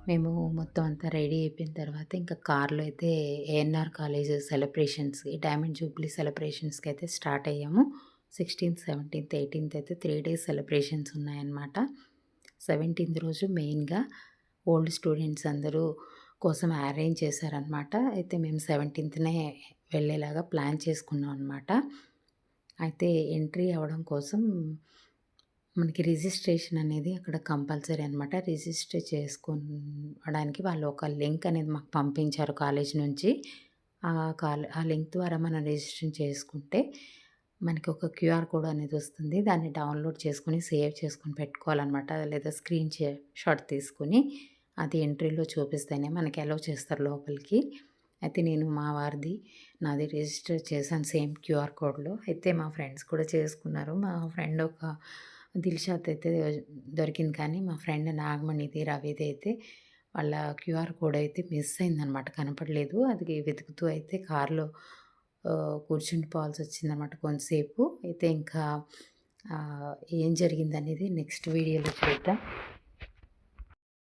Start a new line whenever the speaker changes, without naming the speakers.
మేము మొత్తం అంతా రెడీ అయిపోయిన తర్వాత ఇంకా కార్లో అయితే ఏఎన్ఆర్ కాలేజ్ సెలబ్రేషన్స్‌కి డైమండ్ జూబ్లీ సెలబ్రేషన్స్‌కి అయితే స్టార్ట్ అయ్యాము. 16థ్, 17థ్, 18థ్ అయితే 3 డేస్ సెలబ్రేషన్స్ ఉన్నాయన్నమాట. 17థ్ రోజు మెయిన్‌గా ఓల్డ్ స్టూడెంట్స్ అందరూ కోసం అరేంజ్ చేశారనమాట. అయితే మేము 17థ్‌నే వెళ్ళేలాగా ప్లాన్ చేసుకున్నాం అనమాట. అయితే ఎంట్రీ అవ్వడం కోసం మనకి రిజిస్ట్రేషన్ అనేది అక్కడ కంపల్సరీ అనమాట. రిజిస్టర్ చేసుకోవడానికి వాళ్ళు ఒక లింక్ అనేది మాకు పంపించారు కాలేజ్ నుంచి. ఆ లింక్ ద్వారా మనం రిజిస్ట్రేషన్ చేసుకుంటే మనకి ఒక క్యూఆర్ కోడ్ అనేది వస్తుంది. దాన్ని డౌన్లోడ్ చేసుకొని సేవ్ చేసుకొని పెట్టుకోవాలనమాట. లేదా షాట్ తీసుకొని అది ఎంట్రీలో చూపిస్తేనే మనకి అలౌ చేస్తారు లోపలికి. అయితే నేను మా వారిది నాది రిజిస్టర్ చేశాను సేమ్ క్యూఆర్ కోడ్‌లో. అయితే మా ఫ్రెండ్స్ కూడా చేసుకున్నారు. మా ఫ్రెండ్ ఒక దిల్‌షాద్ అయితే దొరికింది, కానీ మా ఫ్రెండ్ నాగమణిది, రవిది అయితే వాళ్ళ క్యూఆర్ కోడ్ అయితే మిస్ అయిందనమాట. కనపడలేదు. అది వెతుకుతూ అయితే కార్‌లో కూర్చుండిపోవాల్సొచ్చిందనమాట కొంతసేపు. అయితే ఇంకా ఏం జరిగిందనేది నెక్స్ట్ వీడియోలో చూద్దాం.